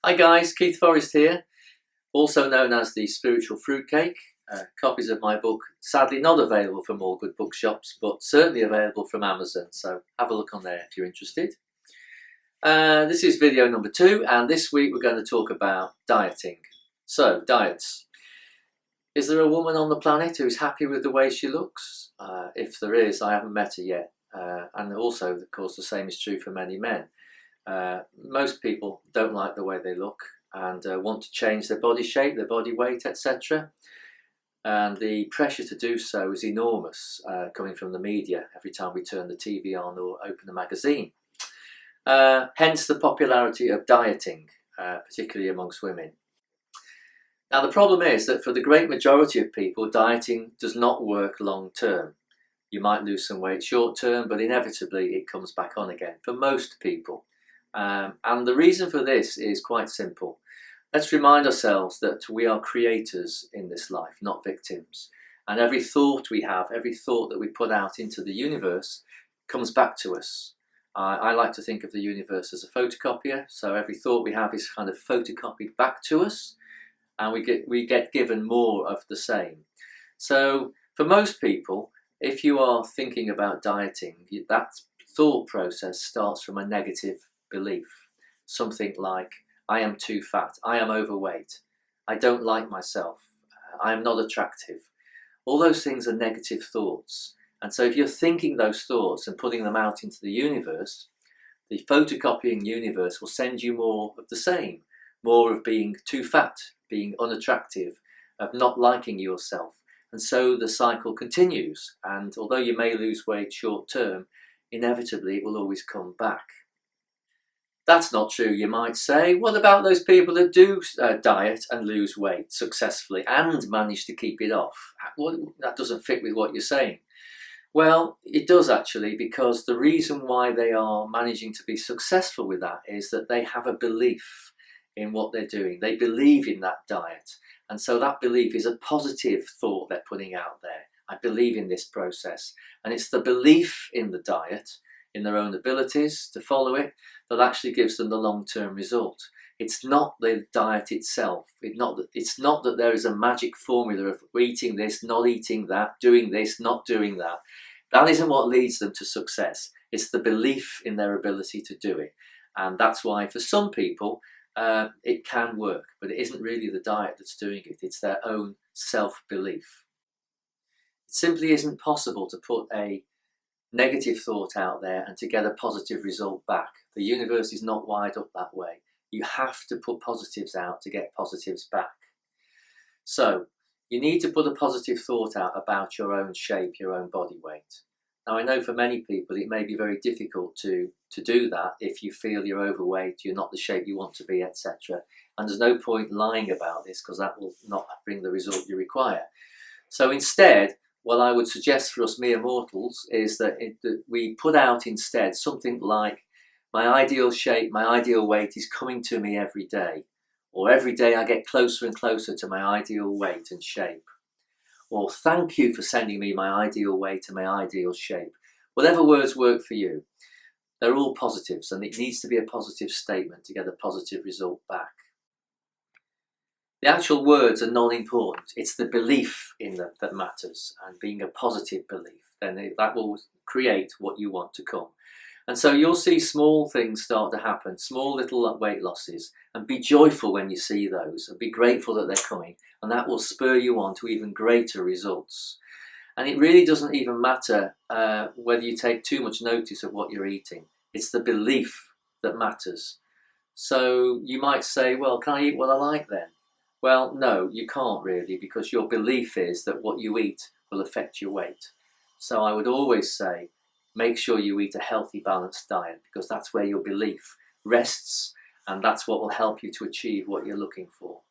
Hi guys, Keith Forrest here, also known as the Spiritual Fruitcake. Copies of my book, sadly not available from all good bookshops, but certainly available from Amazon, so have a look on there if you're interested. This is video number 2, and this week we're going to talk about dieting. So, diets. Is there a woman on the planet who's happy with the way she looks? If there is, I haven't met her yet. And also, of course, the same is true for many men. Most people don't like the way they look and want to change their body shape, their body weight, etc. And the pressure to do so is enormous, coming from the media every time we turn the TV on or open a magazine. Hence the popularity of dieting, particularly amongst women. Now the problem is that for the great majority of people, dieting does not work long term. You might lose some weight short term, but inevitably it comes back on again for most people. And the reason for this is quite simple. Let's remind ourselves that we are creators in this life, not victims. And every thought we have, every thought that we put out into the universe comes back to us. I like to think of the universe as a photocopier, so every thought we have is kind of photocopied back to us, and we get given more of the same. So for most people, if you are thinking about dieting, that thought process starts from a negative belief. Something like, I am too fat, I am overweight, I don't like myself, I am not attractive. All those things are negative thoughts. And so if you're thinking those thoughts and putting them out into the universe, the photocopying universe will send you more of the same. More of being too fat, being unattractive, of not liking yourself. And so the cycle continues. And although you may lose weight short term, inevitably it will always come back. That's not true, you might say. What about those people that do diet and lose weight successfully and manage to keep it off? That doesn't fit with what you're saying. Well, it does actually, because the reason why they are managing to be successful with that is that they have a belief in what they're doing. They believe in that diet. And so that belief is a positive thought they're putting out there. I believe in this process. And it's the belief in the diet, in their own abilities to follow it, that actually gives them the long-term result. It's not the diet itself. It's not that there is a magic formula of eating this, not eating that, doing this, not doing that. That isn't what leads them to success. It's the belief in their ability to do it. And that's why for some people, it can work, but it isn't really the diet that's doing it. It's their own self-belief. It simply isn't possible to put a negative thought out there and to get a positive result back. The universe is not wired up that way. You have to put positives out to get positives back. So you need to put a positive thought out about your own shape, your own body weight. Now I know for many people it may be very difficult to do that if you feel you're overweight, you're not the shape you want to be, etc. And there's no point lying about this, because that will not bring the result you require. So instead, what I would suggest for us mere mortals is that we put out instead something like, my ideal shape, my ideal weight is coming to me every day. Or every day I get closer and closer to my ideal weight and shape. Or thank you for sending me my ideal weight and my ideal shape. Whatever words work for you. They're all positives, and it needs to be a positive statement to get a positive result back. The actual words are non-important. It's the belief in them that matters, and being a positive belief, then that will create what you want to come. And so you'll see small things start to happen, small little weight losses, and be joyful when you see those, and be grateful that they're coming, and that will spur you on to even greater results. And it really doesn't even matter whether you take too much notice of what you're eating. It's the belief that matters. So you might say, well, can I eat what I like then? Well, no, you can't really, because your belief is that what you eat will affect your weight. So I would always say, make sure you eat a healthy, balanced diet, because that's where your belief rests, and that's what will help you to achieve what you're looking for.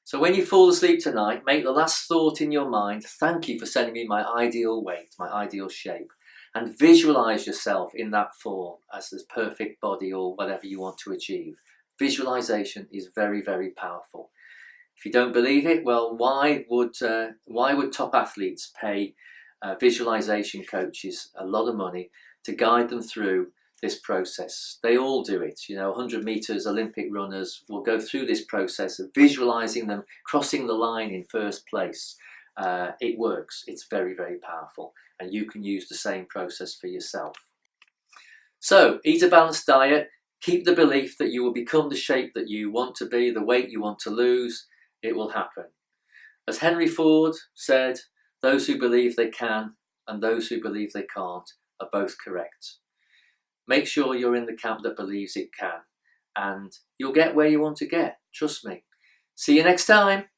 So when you fall asleep tonight, make the last thought in your mind, thank you for sending me my ideal weight, my ideal shape, and visualize yourself in that form as this perfect body or whatever you want to achieve. Visualization is very, very powerful. If you don't believe it, well, why would top athletes pay visualization coaches a lot of money to guide them through this process. They all do it. 100 meters Olympic runners will go through this process of visualizing them crossing the line in first place. It works. It's very, very powerful, and you can use the same process for yourself. So eat a balanced diet. Keep the belief that you will become the shape that you want to be, the weight you want to lose. It will happen. As Henry Ford said, those who believe they can and those who believe they can't are both correct. Make sure you're in the camp that believes it can, and you'll get where you want to get. Trust me. See you next time.